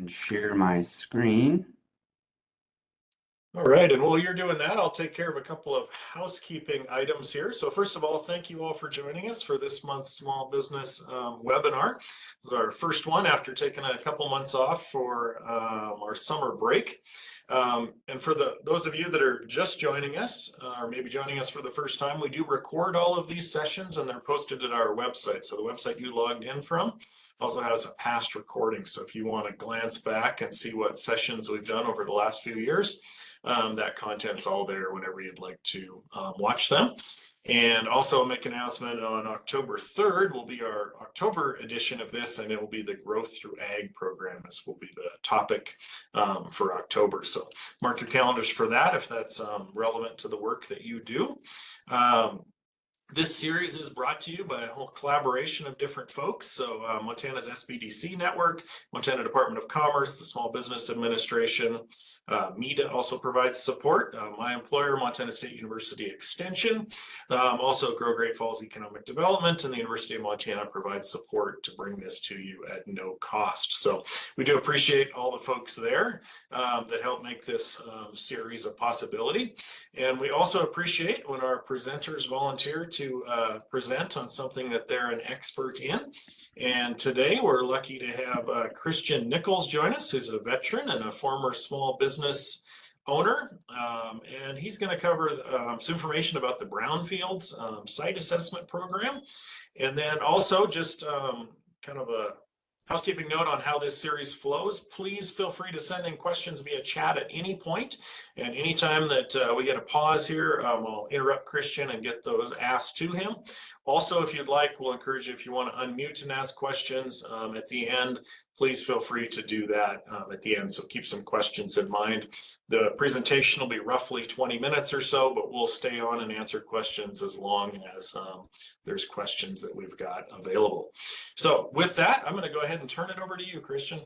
and share my screen. All right, and while you're doing that, I'll take care of a couple of housekeeping items here. So first of all, thank you all for joining us for this month's small business webinar. This is our first one after taking a couple months off for our summer break. And for those of you that are just joining us, or maybe joining us for the first time, we do record all of these sessions and they're posted at our website. So the website you logged in from also has a past recording. So if you want to glance back and see what sessions we've done over the last few years, that content's all there whenever you'd like to watch them. And also make an announcement on October 3rd will be our October edition of this, and it will be the Growth Through Ag program. This will be the topic for October. So mark your calendars for that if that's relevant to the work that you do. This series is brought to you by a whole collaboration of different folks. So Montana's SBDC network, Montana Department of Commerce, the Small Business Administration, MEDA also provides support. My employer, Montana State University Extension, also Grow Great Falls Economic Development, and the University of Montana provides support to bring this to you at no cost. So we do appreciate all the folks there that help make this series a possibility. And we also appreciate when our presenters volunteer to present on something that they're an expert in. And today we're lucky to have Christian Nichols join us, who's a veteran and a former small business owner. And he's going to cover some information about the Brownfields site assessment program. And then also just kind of a housekeeping note on how this series flows. Please feel free to send in questions via chat at any point. And anytime that we get a pause here, I'll interrupt Christian and get those asked to him. Also, if you'd like, we'll encourage you if you want to unmute and ask questions at the end, please feel free to do that at the end. So keep some questions in mind. The presentation will be roughly 20 minutes or so, but we'll stay on and answer questions as long as there's questions that we've got available. So with that, I'm going to go ahead and turn it over to you, Christian.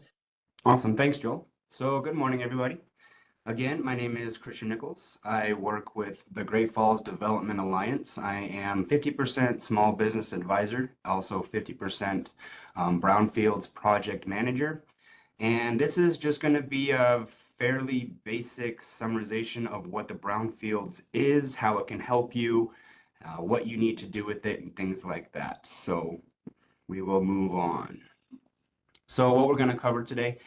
Awesome. Thanks, Joel. So good morning, everybody. Again, my name is Christian Nichols. I work with the Great Falls Development Alliance. I am 50% small business advisor, also 50% Brownfields project manager. And this is just going to be a fairly basic summarization of what the Brownfields is, how it can help you, what you need to do with it, and things like that. So we will move on. So what we're going to cover today,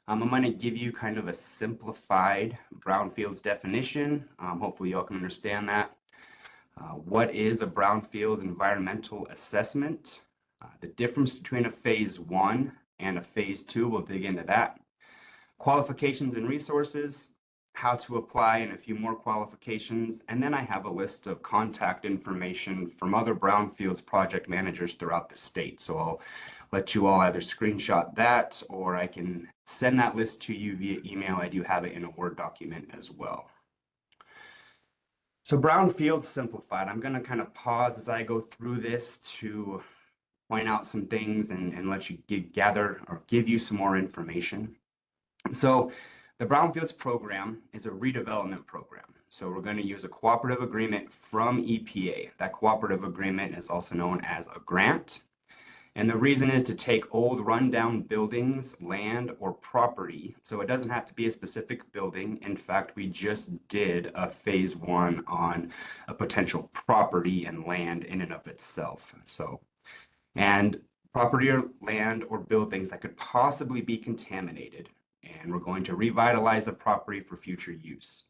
I'm going to give you kind of a simplified Brownfields definition. Hopefully you all can understand that. What is a Brownfields environmental assessment? The difference between a phase 1 and a phase 2, we'll dig into that. Qualifications and resources, how to apply, and a few more qualifications. And then I have a list of contact information from other Brownfields project managers throughout the state. So I'll let you all either screenshot that or I can send that list to you via email. I do have it in a Word document as well. So Brownfields simplified. I'm going to kind of pause as I go through this to point out some things and let you gather or give you some more information. So the Brownfields program is a redevelopment program. So we're going to use a cooperative agreement from EPA. That cooperative agreement is also known as a grant. And the reason is to take old rundown buildings, land, or property. So it doesn't have to be a specific building. In fact, we just did a phase 1 on a potential property and land in and of itself. And property or land or buildings that could possibly be contaminated. And we're going to revitalize the property for future use.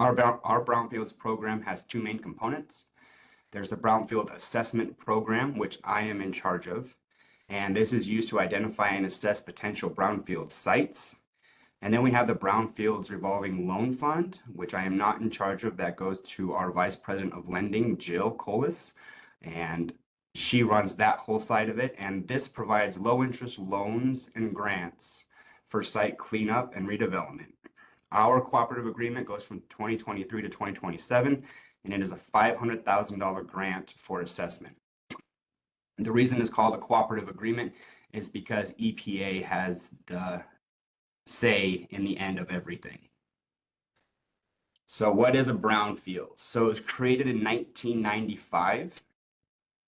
Our Brownfields program has 2 main components. There's the Brownfield Assessment Program, which I am in charge of. And this is used to identify and assess potential Brownfield sites. And then we have the Brownfields Revolving Loan Fund, which I am not in charge of. That goes to our Vice President of Lending, Jill Colas. And she runs that whole side of it. And this provides low interest loans and grants for site cleanup and redevelopment. Our cooperative agreement goes from 2023 to 2027, and it is a $500,000 grant for assessment. The reason it's called a cooperative agreement is because EPA has the say in the end of everything. So what is a brownfield? So it was created in 1995,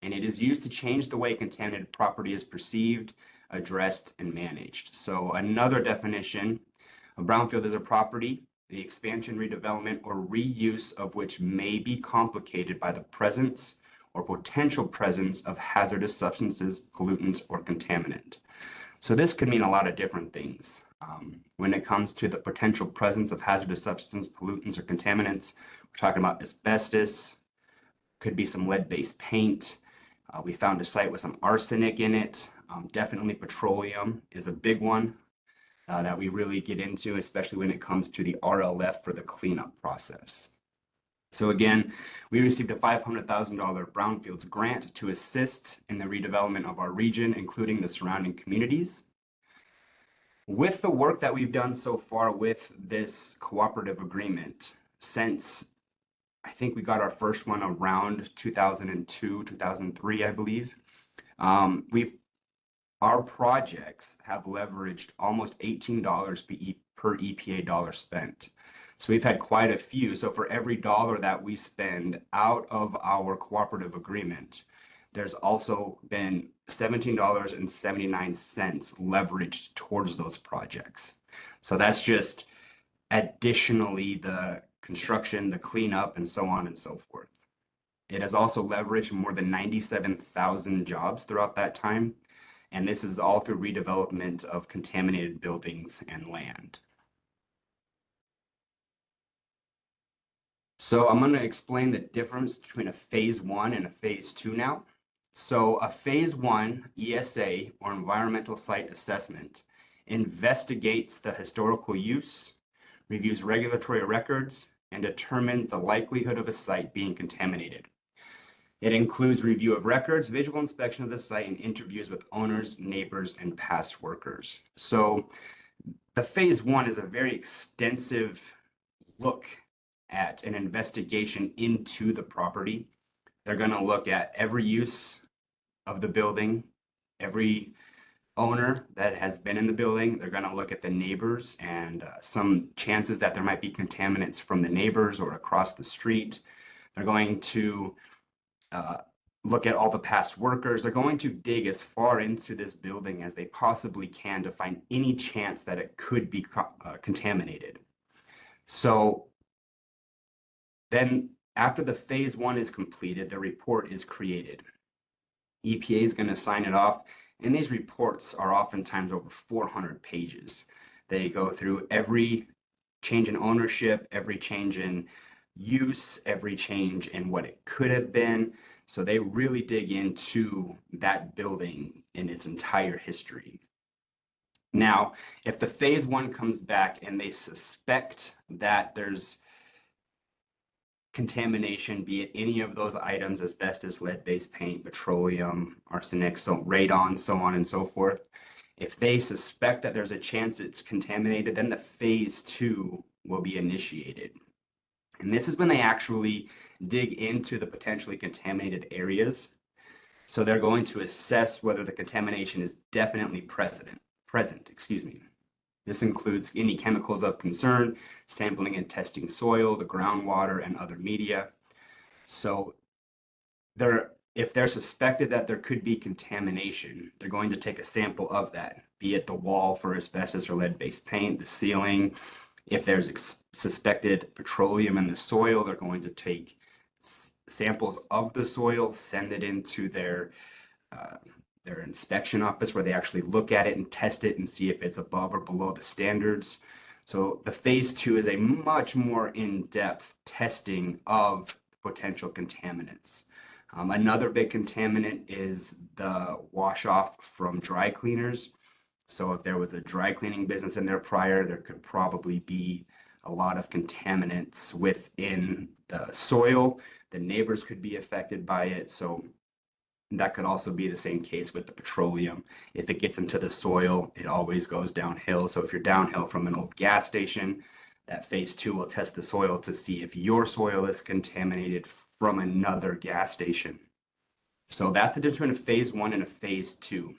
and it is used to change the way contaminated property is perceived addressed, and managed. So another definition, a brownfield is a property, the expansion, redevelopment, or reuse of which may be complicated by the presence or potential presence of hazardous substances, pollutants, or contaminant. So this could mean a lot of different things. When it comes to the potential presence of hazardous substances, pollutants, or contaminants, we're talking about asbestos, could be some lead-based paint. We found a site with some arsenic in it. Definitely petroleum is a big one that we really get into, especially when it comes to the RLF for the cleanup process. So again, we received a $500,000 brownfields grant to assist in the redevelopment of our region, including the surrounding communities. With the work that we've done so far with this cooperative agreement, since I think we got our first one around 2002, 2003, I believe, our projects have leveraged almost $18 per EPA dollar spent. So we've had quite a few. So for every dollar that we spend out of our cooperative agreement, there's also been $17.79 leveraged towards those projects. So that's just additionally the construction, the cleanup, and so on and so forth. It has also leveraged more than 97,000 jobs throughout that time. And this is all through redevelopment of contaminated buildings and land. So I'm going to explain the difference between a phase 1 and a phase 2 now. So a phase 1 ESA, or environmental site assessment, investigates the historical use, reviews regulatory records, and determines the likelihood of a site being contaminated. It includes review of records, visual inspection of the site, and interviews with owners, neighbors, and past workers. So the phase 1 is a very extensive look at an investigation into the property. They're going to look at every use of the building, every owner that has been in the building. They're going to look at the neighbors and some chances that there might be contaminants from the neighbors or across the street. They're going to look at all the past workers. They're going to dig as far into this building as they possibly can to find any chance that it could be contaminated. So then after the phase 1 is completed, the report is created. EPA is going to sign it off, and these reports are oftentimes over 400 pages. They go through every change in ownership, every change in use, every change in what it could have been. So they really dig into that building in its entire history. Now, if the phase 1 comes back and they suspect that there's contamination, be it any of those items, asbestos, lead-based paint, petroleum, arsenic, so radon, so on and so forth, if they suspect that there's a chance it's contaminated, then the phase 2 will be initiated. And this is when they actually dig into the potentially contaminated areas. So they're going to assess whether the contamination is definitely present. This includes any chemicals of concern, sampling and testing soil, the groundwater, and other media. So if they're suspected that there could be contamination, they're going to take a sample of that, be it the wall for asbestos or lead-based paint, the ceiling. If there's suspected petroleum in the soil, they're going to take samples of the soil, send it into their inspection office where they actually look at it and test it and see if it's above or below the standards. So the phase 2 is a much more in-depth testing of potential contaminants. Another big contaminant is the wash off from dry cleaners. So if there was a dry cleaning business in there prior, there could probably be a lot of contaminants within the soil. The neighbors could be affected by it. So that could also be the same case with the petroleum. If it gets into the soil, it always goes downhill. So if you're downhill from an old gas station, that phase 2 will test the soil to see if your soil is contaminated from another gas station. So that's the difference between a phase 1 and a phase 2.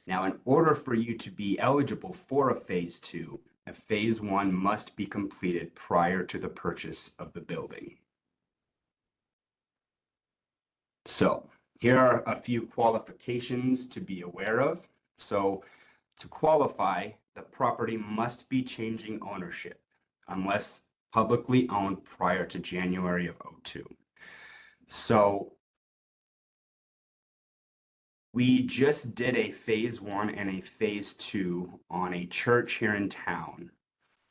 Now, in order for you to be eligible for a phase 2, a phase 1 must be completed prior to the purchase of the building. So here are a few qualifications to be aware of. So To qualify, the property must be changing ownership unless publicly owned prior to January of '02. So we just did a phase 1 and a phase 2 on a church here in town.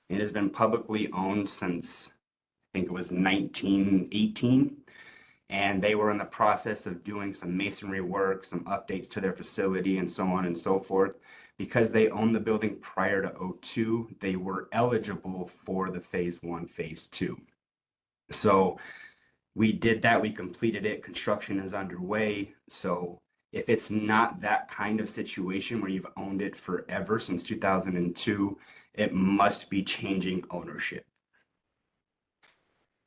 It has been publicly owned since I think it was 1918. And they were in the process of doing some masonry work, some updates to their facility, and so on and so forth. Because they owned the building prior to '02, they were eligible for the phase 1, phase 2. So we did that, we completed it, construction is underway. So if it's not that kind of situation where you've owned it forever since 2002, it must be changing ownership.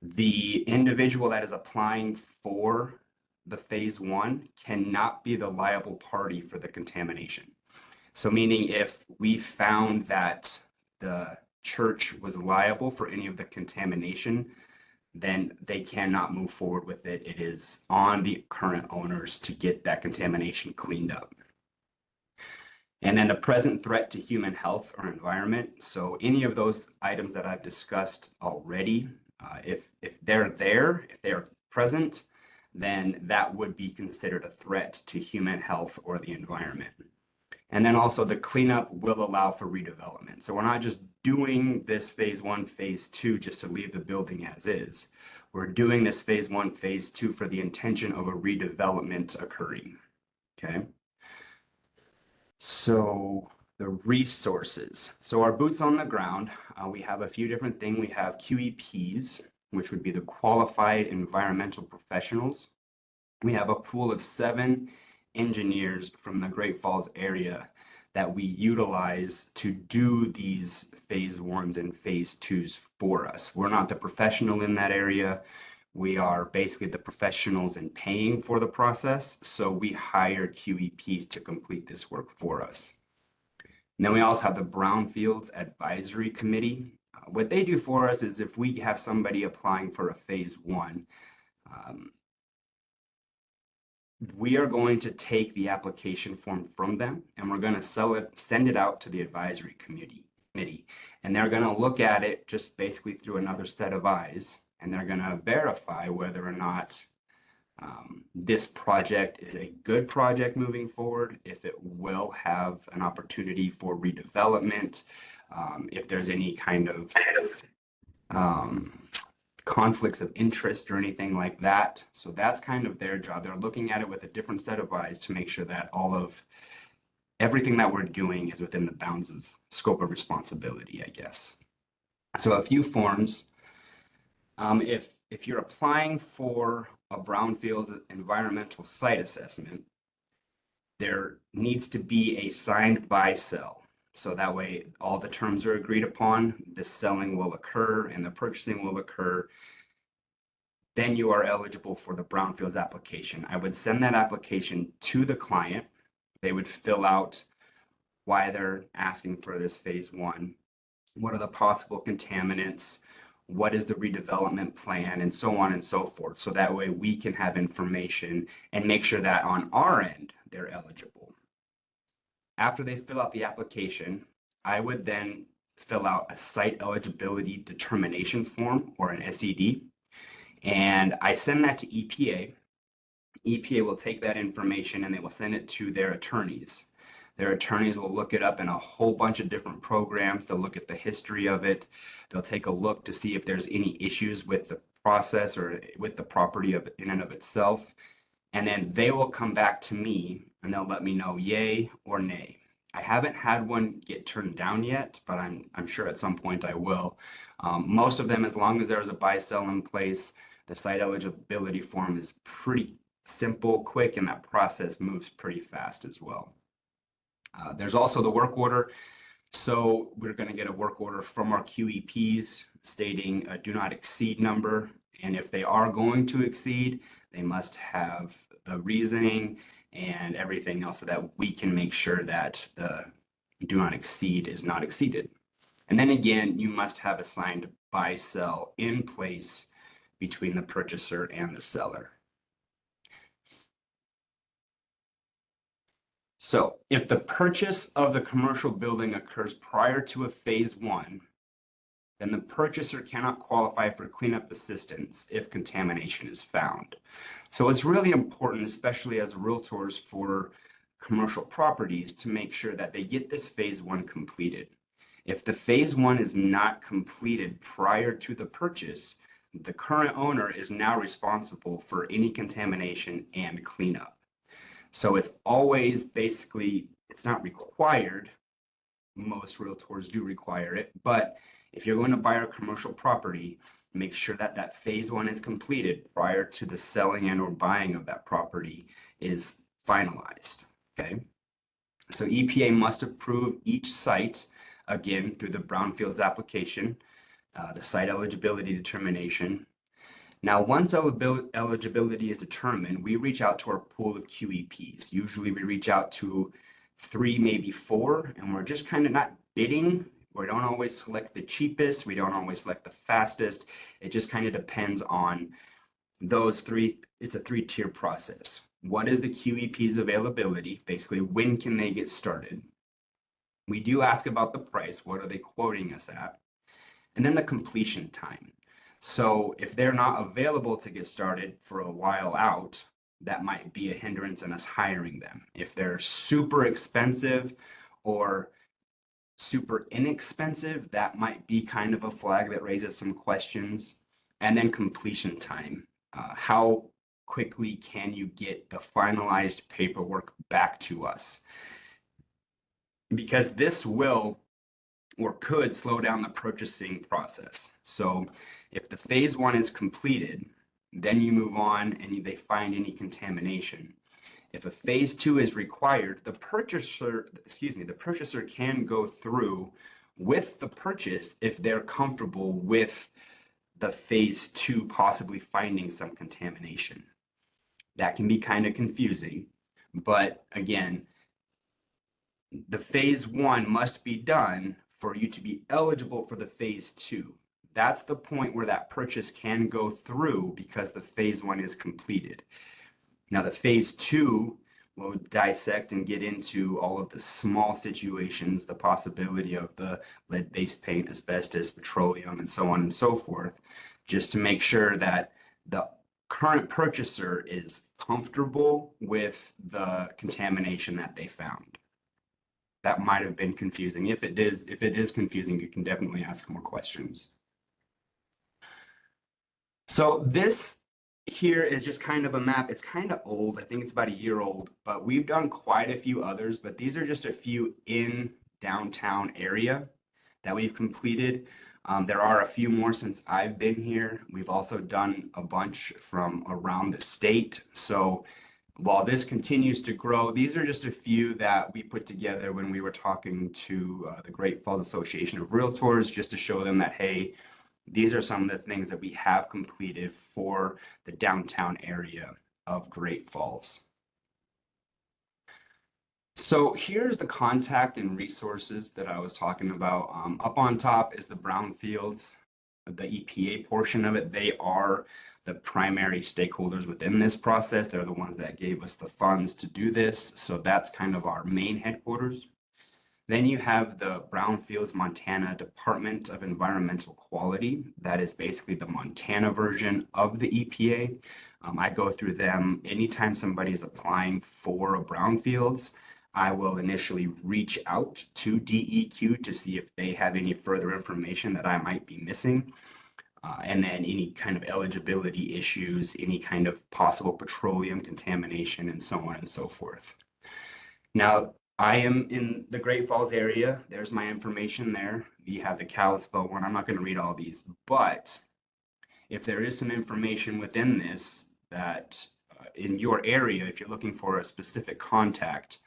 The individual that is applying for the phase 1 cannot be the liable party for the contamination. So meaning if we found that the church was liable for any of the contamination, then they cannot move forward with it. It is on the current owners to get that contamination cleaned up. And then the present threat to human health or environment. So any of those items that I've discussed already, if they're there, if they are present, then that would be considered a threat to human health or the environment. And then also the cleanup will allow for redevelopment. So we're not just doing this phase 1, phase 2 just to leave the building as is. We're doing this phase 1, phase 2 for the intention of a redevelopment occurring. Okay. So the resources. So our boots on the ground, we have a few different things. We have QEPs, which would be the qualified environmental professionals. We have a pool of 7 engineers from the Great Falls area that we utilize to do these phase 1s and phase 2s for us. We're not the professional in that area. We are basically the professionals in paying for the process. So we hire QEPs to complete this work for us. And then we also have the Brownfields Advisory Committee. What they do for us is if we have somebody applying for a phase 1, we are going to take the application form from them and we're going to send it out to the advisory committee. And they're going to look at it just basically through another set of eyes. And they're going to verify whether or not this project is a good project moving forward, if it will have an opportunity for redevelopment, if there's any kind of conflicts of interest or anything like that. So that's kind of their job. They're looking at it with a different set of eyes to make sure that everything that we're doing is within the bounds of scope of responsibility, I guess. So a few forms. If you're applying for a brownfield environmental site assessment, there needs to be a signed buy-sell. So that way all the terms are agreed upon, the selling will occur and the purchasing will occur. Then you are eligible for the brownfields application. I would send that application to the client. They would fill out why they're asking for this phase 1. What are the possible contaminants? What is the redevelopment plan, and so on and so forth. So that way we can have information and make sure that on our end, they're eligible. After they fill out the application, I would then fill out a site eligibility determination form or an SED. And I send that to EPA. EPA will take that information and they will send it to their attorneys. Their attorneys will look it up in a whole bunch of different programs. They'll look at the history of it. They'll take a look to see if there's any issues with the process or with the property in and of itself. And then they will come back to me and they'll let me know yay or nay. I haven't had one get turned down yet, but I'm sure at some point I will. Most of them, as long as there's a buy-sell in place, the site eligibility form is pretty simple, quick, and that process moves pretty fast as well. There's also the work order. So we're going to get a work order from our QEPs stating a do not exceed number. And if they are going to exceed, they must have the reasoning and everything else so that we can make sure that the do not exceed is not exceeded. And then again, you must have a signed buy-sell in place between the purchaser and the seller. So if the purchase of the commercial building occurs prior to a phase one, then the purchaser cannot qualify for cleanup assistance if contamination is found. So it's really important, especially as realtors for commercial properties, to make sure that they get this phase one completed. If the phase one is not completed prior to the purchase, the current owner is now responsible for any contamination and cleanup. So it's always basically, it's not required. Most realtors do require it, but if you're going to buy a commercial property, make sure that that phase one is completed prior to the selling and or buying of that property is finalized. Okay. So EPA must approve each site again through the brownfields application, the site eligibility determination. Now, once eligibility is determined, we reach out to our pool of QEPs. Usually we reach out to 3, maybe 4, and we're just kind of not bidding. We don't always select the cheapest. We don't always select the fastest. It just kind of depends on those 3. It's a 3-tier process. What is the QEP's availability? Basically, when can they get started? We do ask about the price. What are they quoting us at? And then the completion time. So if they're not available to get started for a while out, that might be a hindrance in us hiring them. If they're super expensive or super inexpensive, that might be kind of a flag that raises some questions. And then completion time. How quickly can you get the finalized paperwork back to us? Because this will or could slow down the purchasing process. So if the phase one is completed, then you move on and they find any contamination. If a phase two is required, the purchaser can go through with the purchase if they're comfortable with the phase two possibly finding some contamination. That can be kind of confusing, but again, the phase one must be done for you to be eligible for the phase two. That's the point where that purchase can go through because the phase one is completed. Now, the phase two will dissect and get into all of the small situations, the possibility of the lead-based paint, asbestos, petroleum, and so on and so forth, just to make sure that the current purchaser is comfortable with the contamination that they found. That might have been confusing. If it is confusing, you can definitely ask more questions. So this here is just kind of a map. It's kind of old. I think it's about a year old, but we've done quite a few others, but these are just a few in downtown area that we've completed. There are a few more since I've been here. We've also done a bunch from around the state. So while this continues to grow, these are just a few that we put together when we were talking to the Great Falls Association of Realtors, just to show them that, hey, these are some of the things that we have completed for the downtown area of Great Falls. So here's the contact and resources that I was talking about. Up on top is the brownfields, the EPA portion of it. They are the primary stakeholders within this process. They're the ones that gave us the funds to do this. So that's kind of our main headquarters. Then you have the Brownfields Montana Department of Environmental Quality. That is basically the Montana version of the EPA. I go through them anytime somebody is applying for a brownfields. I will initially reach out to DEQ to see if they have any further information that I might be missing. And then any kind of eligibility issues, any kind of possible petroleum contamination, and so on and so forth. Now, I am in the Great Falls area. There's my information there. You have the Kalispell one. I'm not going to read all these, but if there is some information within this that in your area, if you're looking for a specific contact,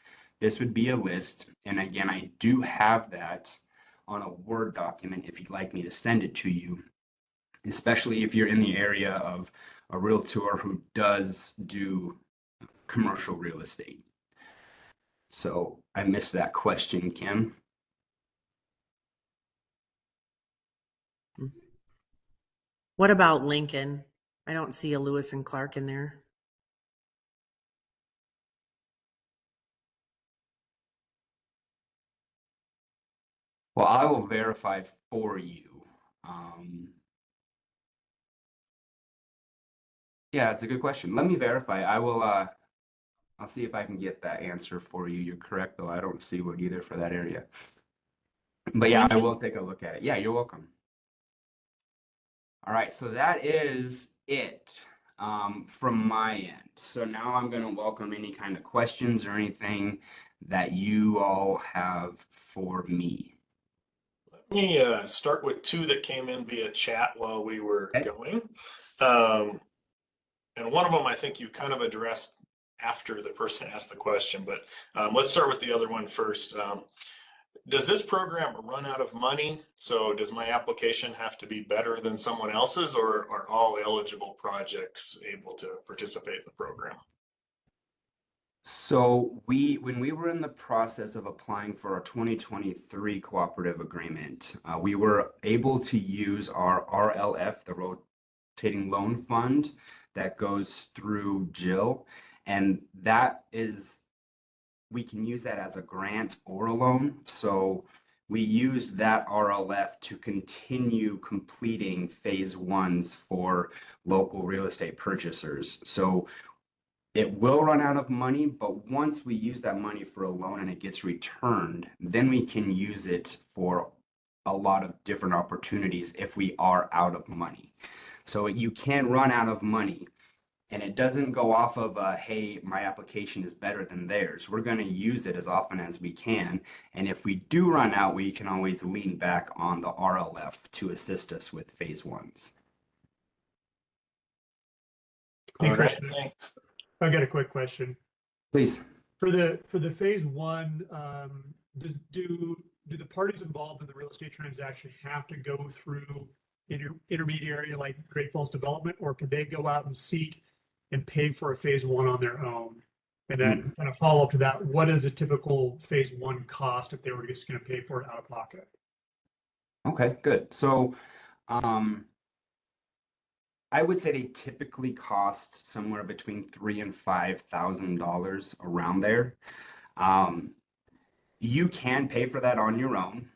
this would be a list. And again, I do have that on a Word document if you'd like me to send it to you, especially if you're in the area of a realtor who does do commercial real estate. So I missed that question, Kim. What about Lincoln? I don't see a Lewis and Clark in there. Well, I will verify for you. Yeah, it's a good question. Let me verify. I'll see if I can get that answer for you. You're correct, though. I don't see one either for that area. But yeah, Thank I you. will take a look at it. Yeah, you're welcome. All right, so that is it from my end. So now I'm going to welcome any kind of questions or anything that you all have for me. Let me start with two that came in via chat while we were Okay. going. And one of them I think you kind of addressed after the person asked the question, but let's start with the other one first. Does this program run out of money? So does my application have to be better than someone else's, or are all eligible projects able to participate in the program? So when we were in the process of applying for our 2023 cooperative agreement, we were able to use our RLF, the Rotating Loan Fund, that goes through Jill, and we can use that as a grant or a loan. So we used that RLF to continue completing phase ones for local real estate purchasers. So it will run out of money, but once we use that money for a loan and it gets returned, then we can use it for a lot of different opportunities if we are out of money. So you can run out of money, and it doesn't go off of hey, my application is better than theirs. We're going to use it as often as we can, and if we do run out, we can always lean back on the RLF to assist us with phase ones. Hey, All right, Chris, thanks. I've got a quick question. Please. For the phase one, do the parties involved in the real estate transaction have to go through intermediary like Great Falls Development, or could they go out and seek and pay for a phase one on their own? And then kind of follow up to that, what is a typical phase one cost if they were just going to pay for it out of pocket? Okay, good. So, I would say they typically cost somewhere between $3,000 and $5,000 around there. You can pay for that on your own.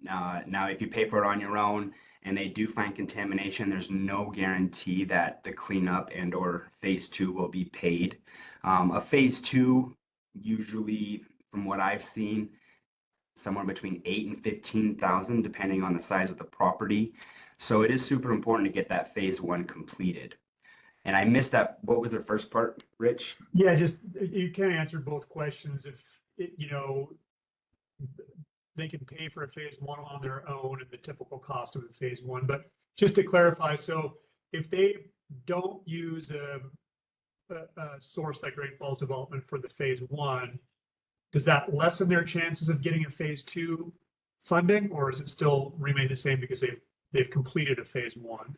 Now, if you pay for it on your own and they do find contamination, there's no guarantee that the cleanup and or phase two will be paid. A phase two, usually from what I've seen, somewhere between 8 and 15,000, depending on the size of the property. So it is super important to get that phase one completed. And I missed that. What was the first part, Rich? Yeah, just you can answer both questions. If they can pay for a phase one on their own and the typical cost of a phase one. But just to clarify, so if they don't use a source like Great Falls Development for the phase one, does that lessen their chances of getting a phase two funding, or does it still remain the same because they've completed a phase one?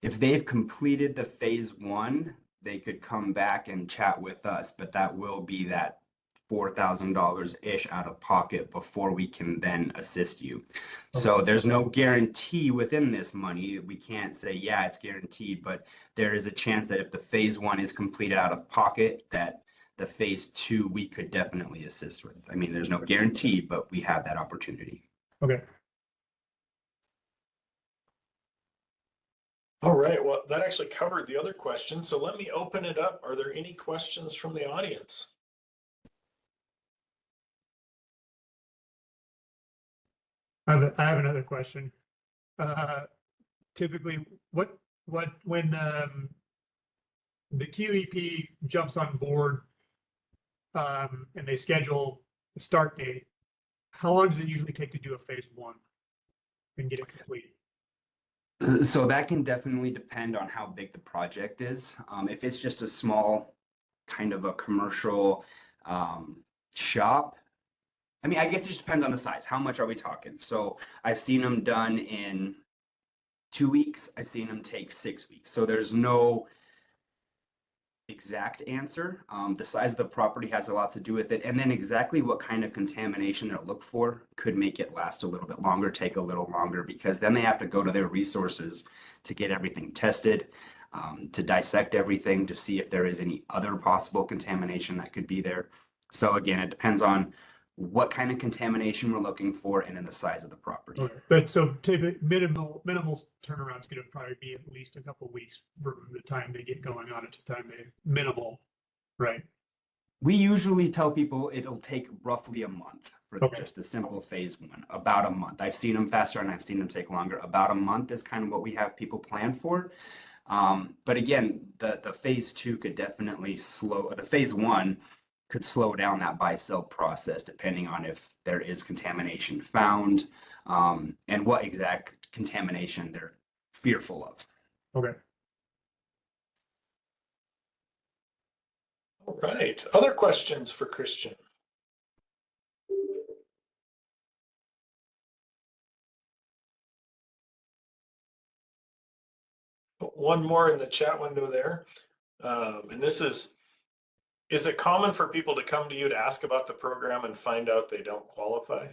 If they've completed the phase one, they could come back and chat with us, but that will be that $4,000-ish out of pocket before we can then assist you. So there's no guarantee within this money. We can't say, yeah, it's guaranteed, but there is a chance that if the phase one is completed out of pocket, that the phase two we could definitely assist with. I mean, there's no guarantee, but we have that opportunity. Okay. All right, well, that actually covered the other question. So let me open it up. Are there any questions from the audience? I have another question. Typically, when the QEP jumps on board and they schedule the start date, how long does it usually take to do a phase one and get it complete? So that can definitely depend on how big the project is. If it's just a small kind of a commercial shop, I mean, I guess it just depends on the size. How much are we talking? So I've seen them done in 2 weeks. I've seen them take 6 weeks. So there's no exact answer. The size of the property has a lot to do with it. And then exactly what kind of contamination they're looked for could make it last a little bit longer, take a little longer, because then they have to go to their resources to get everything tested, to dissect everything, to see if there is any other possible contamination that could be there. So again, it depends on what kind of contamination we're looking for, and then the size of the property. Okay. But so minimal turnaround is going to probably be at least a couple weeks from the time they get going on it to the time they minimal, right? We usually tell people it'll take roughly a month for Okay. just the simple phase one, about a month. I've seen them faster and I've seen them take longer. About a month is kind of what we have people plan for. But again, the phase two could definitely the phase one could slow down that buy sell process depending on if there is contamination found, and what exact contamination they're fearful of. Okay. All right. Other questions for Christian? One more in the chat window there. And this is it common for people to come to you to ask about the program and find out they don't qualify?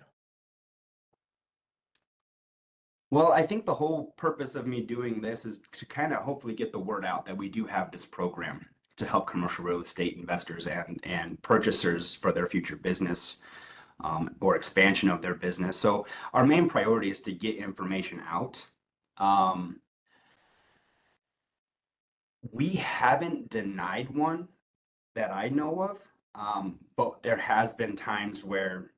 Well, I think the whole purpose of me doing this is to kind of hopefully get the word out that we do have this program to help commercial real estate investors and purchasers for their future business, or expansion of their business. So our main priority is to get information out. We haven't denied one that I know of, but there has been times where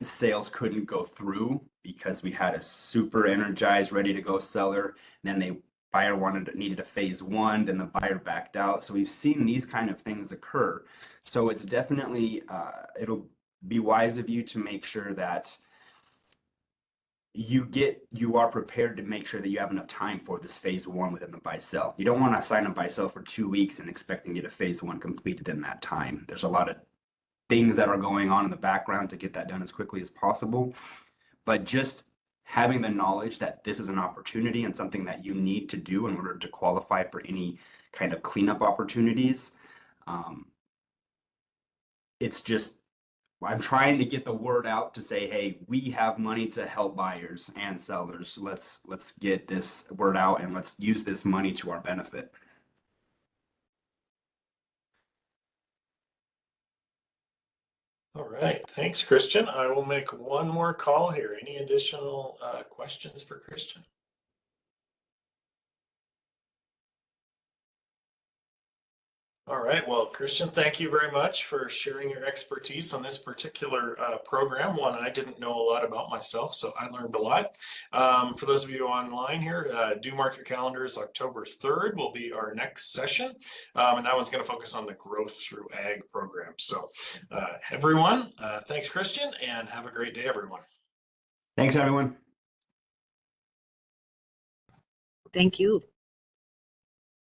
sales couldn't go through because we had a super energized, ready to go seller, and then the buyer needed a phase one, then the buyer backed out. So we've seen these kind of things occur. So it's definitely it'll be wise of you to make sure that you are prepared to make sure that you have enough time for this phase one within the buy sell. You don't want to sign a buy sell for 2 weeks and expecting to get a phase one completed in that time. There's a lot of things that are going on in the background to get that done as quickly as possible. But just having the knowledge that this is an opportunity and something that you need to do in order to qualify for any kind of cleanup opportunities. It's just, I'm trying to get the word out to say, hey, we have money to help buyers and sellers. Let's get this word out and let's use this money to our benefit. All right. Thanks, Christian. I will make one more call here. Any additional questions for Christian? All right. Well, Christian, thank you very much for sharing your expertise on this particular program. One I didn't know a lot about myself, so I learned a lot. For those of you online here, do mark your calendars. October 3rd will be our next session, and that one's going to focus on the Growth Through Ag program. So everyone, thanks, Christian, and have a great day, everyone. Thanks, everyone. Thank you.